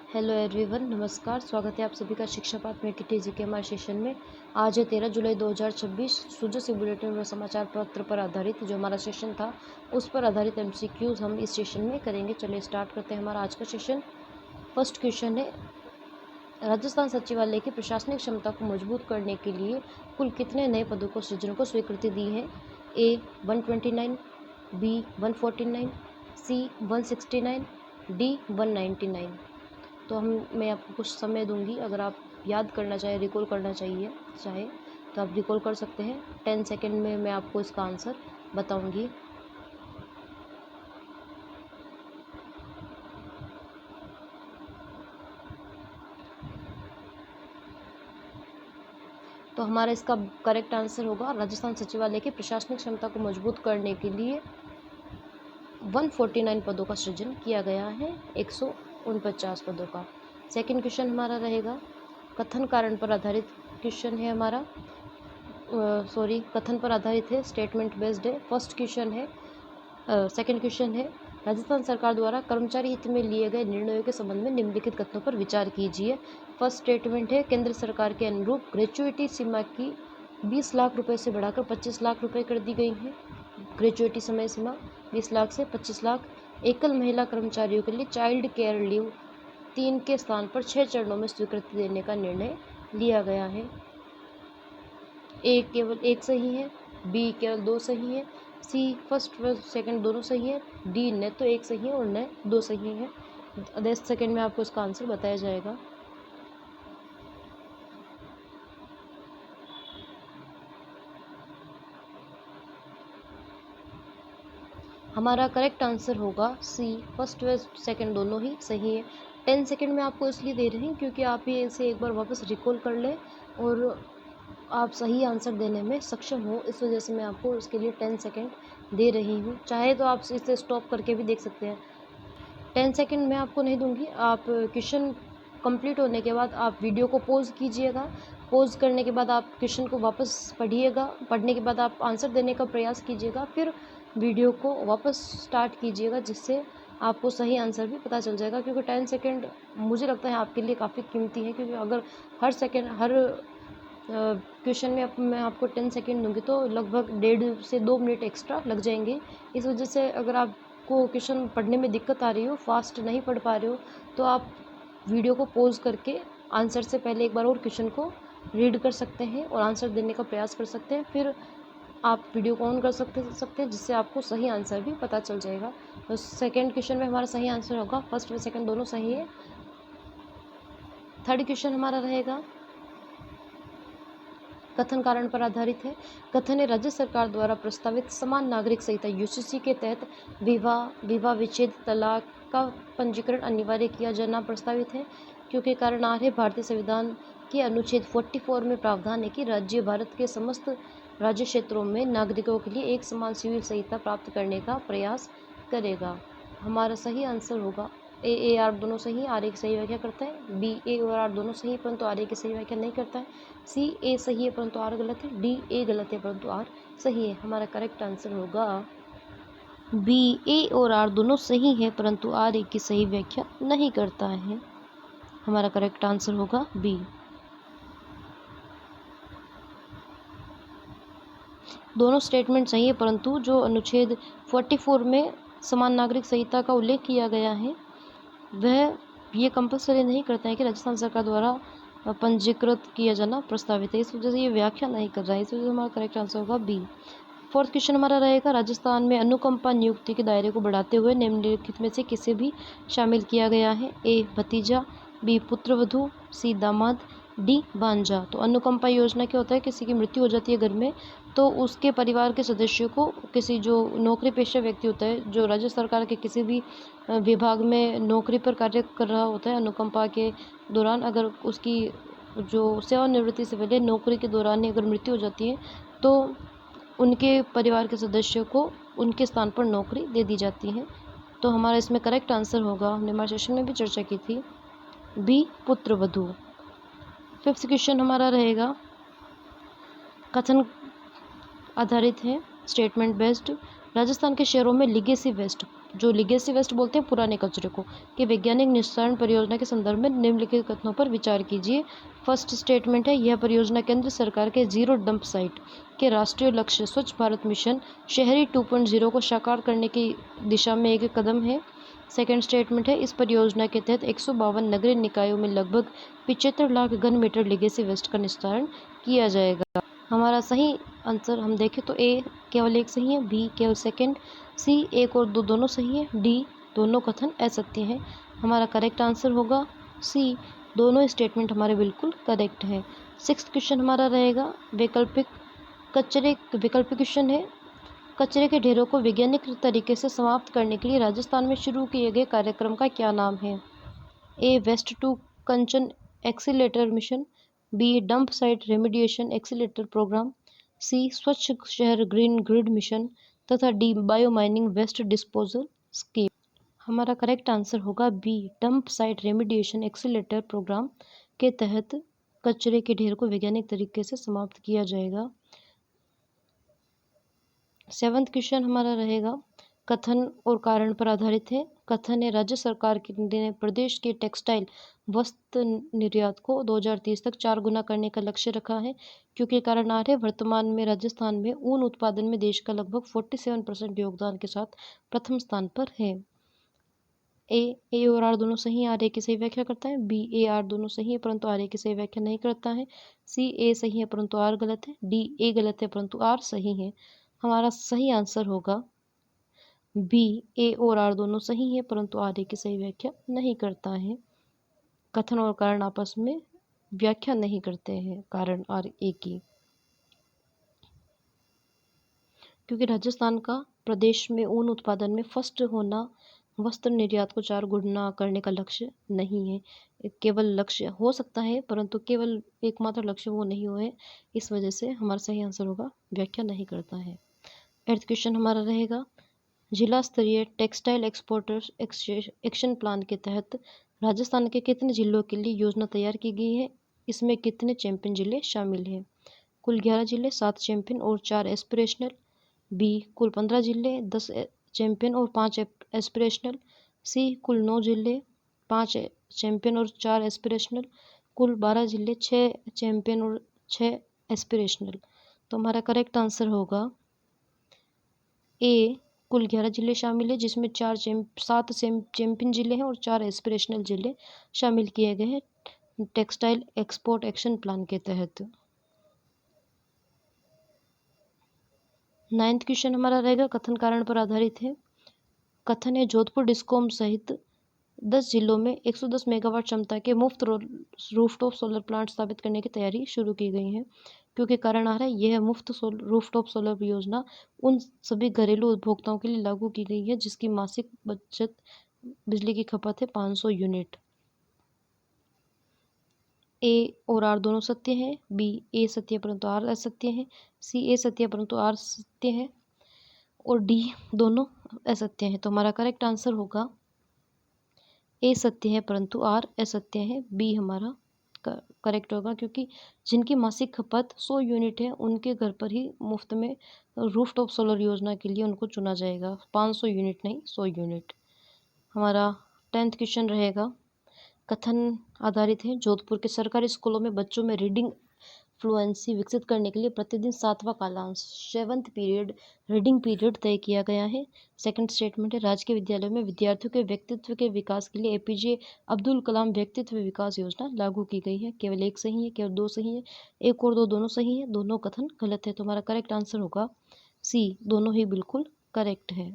Hello everyone, नमस्कार। स्वागत है आप सभी का शिक्षा पाठ में टीजी के हमारे सेशन में। आज है 13 जुलाई 2026। सुजो बुलेटिन में समाचार पत्र पर आधारित जो हमारा सेशन था उस पर आधारित एमसीक्यूज हम इस सेशन में करेंगे। चलिए स्टार्ट करते हैं हमारा आज का सेशन। फर्स्ट क्वेश्चन है, राजस्थान सचिवालय की प्रशासनिक क्षमता को मजबूत करने के लिए कुल कितने नए पदों को सृजन को स्वीकृति दी है? ए 129, बी 149, सी 169, डी 199। तो मैं आपको कुछ समय दूंगी, अगर आप याद करना चाहें, रिकॉल करना चाहे तो आप रिकॉल कर सकते हैं। 10 सेकेंड में मैं आपको इसका आंसर बताऊंगी। तो हमारा इसका करेक्ट आंसर होगा, राजस्थान सचिवालय की प्रशासनिक क्षमता को मजबूत करने के लिए 149 पदों का सृजन किया गया है, 149 पदों का। सेकंड क्वेश्चन हमारा रहेगा, कथन कारण पर आधारित क्वेश्चन है हमारा। कथन पर आधारित है, स्टेटमेंट बेस्ड है। फर्स्ट क्वेश्चन है, सेकंड क्वेश्चन है, राजस्थान सरकार द्वारा कर्मचारी हित में लिए गए निर्णयों के संबंध में निम्नलिखित कथनों पर विचार कीजिए। फर्स्ट स्टेटमेंट है, केंद्र सरकार के अनुरूप ग्रेच्युइटी सीमा की 20 लाख रुपए से बढ़ाकर 25 लाख रुपए कर दी गई है। ग्रेच्युइटी समय सीमा 20 लाख से 25 लाख। एकल महिला कर्मचारियों के लिए चाइल्ड केयर लीव 3 के स्थान पर 6 चरणों में स्वीकृति देने का निर्णय लिया गया है। ए केवल 1 सही है, बी केवल 2 सही है, सी फर्स्ट व सेकंड दोनों सही है, डी न तो 1 सही है और न 2 सही है। 10 सेकंड में आपको इसका आंसर बताया जाएगा। हमारा करेक्ट आंसर होगा सी, फर्स्ट व सेकंड दोनों ही सही है। 10 सेकंड में आपको इसलिए दे रहे हैं क्योंकि आप ये इसे एक बार वापस रिकॉल कर लें और आप सही आंसर देने में सक्षम हो, इस वजह से मैं आपको इसके लिए 10 सेकंड दे रही हूँ। चाहे तो आप इसे स्टॉप करके भी देख सकते हैं। 10 सेकंड मैं आपको नहीं दूंगी। आप क्वेश्चन कंप्लीट होने के बाद आप वीडियो को पॉज कीजिएगा। पॉज करने के बाद आप क्वेश्चन को वापस पढ़िएगा। पढ़ने के बाद आप आंसर देने का प्रयास कीजिएगा, फिर वीडियो को वापस स्टार्ट कीजिएगा, जिससे आपको सही आंसर भी पता चल जाएगा। क्योंकि 10 सेकंड मुझे लगता है आपके लिए काफ़ी कीमती है, क्योंकि अगर हर क्वेश्चन में मैं आपको 10 सेकंड दूंगी तो लगभग 1.5 से 2 मिनट एक्स्ट्रा लग जाएंगे। इस वजह से अगर आपको क्वेश्चन पढ़ने में दिक्कत आ रही हो, फास्ट नहीं पढ़ पा रहे हो, तो आप वीडियो को पॉज करके आंसर से पहले एक बार और क्वेश्चन को रीड कर सकते हैं और आंसर देने का प्रयास कर सकते हैं। फिर आप वीडियो को ऑन कर सकते हैं, जिससे आपको सही आंसर भी पता चल जाएगा। तो सेकंड क्वेश्चन में हमारा सही आंसर होगा, फर्स्ट और सेकंड दोनों सही है। थर्ड क्वेश्चन हमारा रहेगा, कथन कारण पर आधारित है। कथन है, राज्य सरकार द्वारा प्रस्तावित समान नागरिक संहिता यूसीसी के तहत विवाह विच्छेद तलाक का पंजीकरण अनिवार्य किया जाना प्रस्तावित है, क्योंकि कारण आर है, भारतीय संविधान के अनुच्छेद 44 में प्रावधान है कि राज्य भारत के समस्त राज्य क्षेत्रों में नागरिकों के लिए एक समान सिविल संहिता प्राप्त करने का प्रयास करेगा। हमारा सही आंसर होगा ए आर दोनों सही, आर ए की सही व्याख्या करता है। बी ए और आर दोनों सही परंतु आर ए की सही व्याख्या नहीं करता है। सी ए सही है परंतु आर गलत है। डी ए गलत है परंतु आर सही है। हमारा करेक्ट आंसर होगा बी, ए और आर दोनों सही है परंतु आर ए की सही व्याख्या नहीं करता है। हमारा करेक्ट आंसर होगा बी। दोनों स्टेटमेंट सही है, परंतु जो अनुच्छेद 44 में समान नागरिक संहिता का उल्लेख किया गया है वह ये कंपल्सरी नहीं करता है कि राजस्थान सरकार द्वारा पंजीकृत किया जाना प्रस्तावित है। इस वजह से ये व्याख्या नहीं कर रहा है। इस वजह से हमारा करेक्ट आंसर होगा बी। फोर्थ क्वेश्चन हमारा रहेगा, राजस्थान में अनुकंपा नियुक्ति के दायरे को बढ़ाते हुए निम्नलिखित में से किसे भी शामिल किया गया है? ए भतीजा, बी पुत्रवधू, सी दामाद, डी भांजा। तो अनुकंपा योजना क्या होता है, किसी की मृत्यु हो जाती है घर में तो उसके परिवार के सदस्यों को, किसी जो नौकरी पेशा व्यक्ति होता है जो राज्य सरकार के किसी भी विभाग में नौकरी पर कार्य कर रहा होता है, अनुकंपा के दौरान अगर उसकी जो सेवानिवृत्ति से पहले नौकरी के दौरान ही अगर मृत्यु हो जाती है तो उनके परिवार के सदस्यों को उनके स्थान पर नौकरी दे दी जाती है। तो हमारा इसमें करेक्ट आंसर होगा, हमने हमारे सेशन में भी चर्चा की थी, बी पुत्रवधू। फिफ्थ क्वेश्चन हमारा रहेगा, कथन आधारित है, स्टेटमेंट बेस्ड। राजस्थान के शहरों में लिगेसी वेस्ट जो लीगेसी वेस्ट बोलते हैं पुराने कचरे को, कि वैज्ञानिक निस्तारण परियोजना के संदर्भ में निम्नलिखित कथनों पर विचार कीजिए। फर्स्ट स्टेटमेंट है, यह परियोजना केंद्र सरकार के जीरो डंप साइट के राष्ट्रीय लक्ष्य स्वच्छ भारत मिशन शहरी 2.0 को साकार करने की दिशा में एक कदम है। सेकेंड स्टेटमेंट है, इस परियोजना के तहत 152 नगरीय निकायों में लगभग 75 लाख घन मीटर लीगेसी वेस्ट का निस्तारण किया जाएगा। हमारा सही आंसर हम देखें तो ए केवल एक सही है, बी केवल सेकंड, सी एक और दो दोनों सही है, डी दोनों कथन असत्य हैं। हमारा करेक्ट आंसर होगा सी, दोनों स्टेटमेंट हमारे बिल्कुल करेक्ट हैं। सिक्स्थ क्वेश्चन हमारा रहेगा वैकल्पिक क्वेश्चन है, कचरे के ढेरों को वैज्ञानिक तरीके से समाप्त करने के लिए राजस्थान में शुरू किए गए कार्यक्रम का क्या नाम है? A waste to Kanchan accelerator mission, B dump site remediation accelerator programme, C स्वच्छ शहर ग्रीन ग्रिड मिशन तथा D bio mining waste disposal scheme. हमारा करेक्ट आंसर होगा B dump site remediation accelerator programme के तहत कचरे के ढेर को वैज्ञानिक तरीके से समाप्त किया जाएगा। सेवंथ क्वेश्चन हमारा रहेगा कथन और कारण पर आधारित है। कथन है, राज्य सरकार ने प्रदेश के टेक्सटाइल वस्त्र निर्यात को 2030 तक 4 गुना करने का लक्ष्य रखा है, क्योंकि कारण आ रहे वर्तमान में राजस्थान में ऊन उत्पादन में देश का लगभग 47% योगदान के साथ प्रथम स्थान पर है। ए और आर दोनों सही, आर ए की सही व्याख्या करता है, बी ए आर दोनों सही है परंतु आर ए की सही व्याख्या नहीं करता है, सी ए सही है परंतु आर गलत है, डी ए गलत है परंतु आर सही है। हमारा सही आंसर होगा बी, ए और आर दोनों सही है परंतु आर ए की सही व्याख्या नहीं करता है। कथन और कारण आपस में व्याख्या नहीं करते हैं कारण आर ए की, क्योंकि राजस्थान का प्रदेश में ऊन उत्पादन में फर्स्ट होना वस्त्र निर्यात को 4 गुना करने का लक्ष्य नहीं है। केवल लक्ष्य हो सकता है परंतु केवल एकमात्र लक्ष्य वो नहीं हुए, इस वजह से हमारा सही आंसर होगा व्याख्या नहीं करता है। 8th क्वेश्चन हमारा रहेगा जिला स्तरीय टेक्सटाइल एक्सपोर्टर्स एक्शन प्लान के तहत राजस्थान के कितने जिलों के लिए योजना तैयार की गई है? इसमें कितने चैंपियन जिले शामिल हैं? कुल 11 जिले, 7 चैंपियन और 4 एस्पिरेशनल, बी कुल 15 जिले, 10 चैंपियन और 5 एस्पिरेशनल, सी कुल 9 जिले, 5 चैंपियन और 4 एस्पिरेशनल, कुल 12 जिले, 6 चैंपियन और 6 एस्पिरेशनल। तो हमारा करेक्ट आंसर होगा ए कुल 11 जिले शामिल है, जिसमें 7 चैंपियन जिले हैं और 4 एस्पिरेशनल जिले शामिल किए गए हैं टेक्सटाइल एक्सपोर्ट एक्शन प्लान के तहत। 9th क्वेश्चन हमारा रहेगा कथन कारण पर आधारित है। कथन है जोधपुर डिस्कॉम सहित 10 जिलों में 110 मेगावाट क्षमता के मुफ्त रूफटॉप सोलर प्लांट स्थापित करने की तैयारी शुरू की गई है, क्योंकि कारण आ रहा है यह मुफ्त रूफटॉप सोलर योजना उन सभी घरेलू उपभोक्ताओं के लिए लागू की गई है जिसकी मासिक बचत बिजली की खपत है 500 यूनिट। ए और आर दोनों सत्य हैं, बी ए सत्य परंतु आर असत्य है, सी ए सत्य परंतु आर सत्य है और डी दोनों असत्य हैं। तो हमारा करेक्ट आंसर होगा ए सत्य है परंतु आर असत्य है, बी हमारा करेक्ट होगा, क्योंकि जिनकी मासिक खपत 100 यूनिट है उनके घर पर ही मुफ्त में रूफटॉप सोलर योजना के लिए उनको चुना जाएगा, 500 यूनिट नहीं 100 यूनिट। हमारा 10th क्वेश्चन रहेगा कथन आधारित है जोधपुर के सरकारी स्कूलों में बच्चों में रीडिंग फ्लुएंसी विकसित करने के लिए प्रतिदिन 7वां कालांश 7th पीरियड रीडिंग पीरियड तय किया गया है। सेकंड स्टेटमेंट है राजकीय विद्यालयों में विद्यार्थियों के व्यक्तित्व के विकास के लिए एपीजे अब्दुल कलाम व्यक्तित्व विकास योजना लागू की गई है। केवल एक सही है, केवल 2 सही है, एक और 2 दोनों सही है, दोनों कथन गलत है। तो हमारा करेक्ट आंसर होगा सी, दोनों ही बिल्कुल करेक्ट है।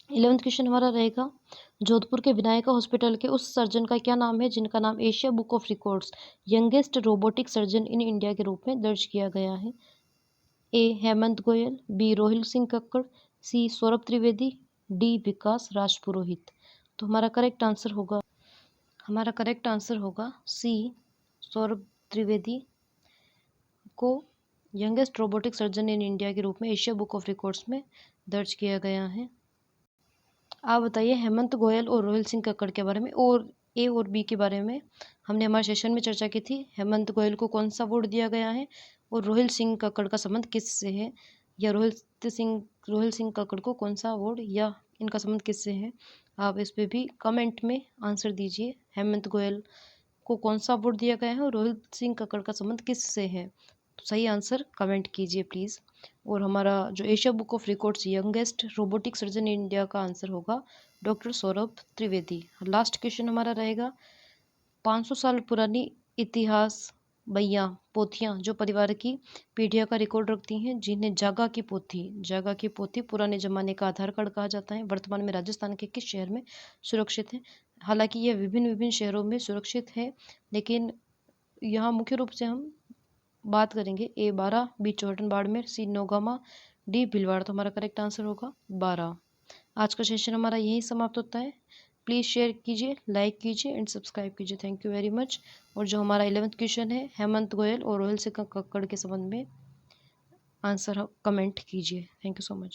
11th क्वेश्चन हमारा रहेगा जोधपुर के विनायका हॉस्पिटल के उस सर्जन का क्या नाम है जिनका नाम Asia book of records youngest robotic surgeon in India के रूप में दर्ज किया गया है? ए हेमंत गोयल, बी रोहिल सिंह कक्कड़, सी सौरभ त्रिवेदी, डी विकास राजपुरोहित। तो हमारा करेक्ट आंसर होगा सी, सौरभ त्रिवेदी को youngest robotic surgeon in India के रूप में एशिया बुक ऑफ रिकॉर्ड्स में दर्ज किया गया है। आप बताइए हेमंत गोयल और रोहिल सिंह कक्कड़ के बारे में और ए और बी के बारे में हमने हमारे सेशन में चर्चा की थी। हेमंत गोयल को कौन सा अवार्ड दिया गया है और रोहिल सिंह कक्कड़ का संबंध किससे है? या रोहिल सिंह कक्कड़ को कौन सा अवार्ड या इनका संबंध किससे है? आप इस पे भी कमेंट में आंसर दीजिए। हेमंत गोयल को कौन सा अवार्ड दिया गया है और रोहिल सिंह कक्कड़ का संबंध किससे है? तो सही आंसर कमेंट कीजिए प्लीज़। और हमारा जो Asia book of records youngest robotic surgeon India का आंसर होगा doctor Saurabh Trivedi. Last question हमारा रहेगा 500 साल पुरानी इतिहास बइयाँ पोथियाँ जो परिवार की पीढ़ियों का रिकॉर्ड रखती हैं, जिन्हें जागा की पोथी पुराने ज़माने का आधार कार्ड कहा जाता है, वर्तमान में राजस्थान के किस शहर में सुरक्षित है? हालांकि यह विभिन्न विभिन्न शहरों में सुरक्षित है, लेकिन यहाँ मुख्य रूप से हम बात करेंगे ए 12, बी चौहटन बाड़मेर, सी नौगामा, डी भीलवाड़ा। तो हमारा करेक्ट आंसर होगा 12। आज का सेशन हमारा यही समाप्त होता है। प्लीज़ शेयर कीजिए, लाइक कीजिए एंड सब्सक्राइब कीजिए। Thank you very much. और जो हमारा 11th क्वेश्चन है हेमंत गोयल और रोहिल सिंह कक्कड़ के संबंध में आंसर कमेंट कीजिए। Thank you so much.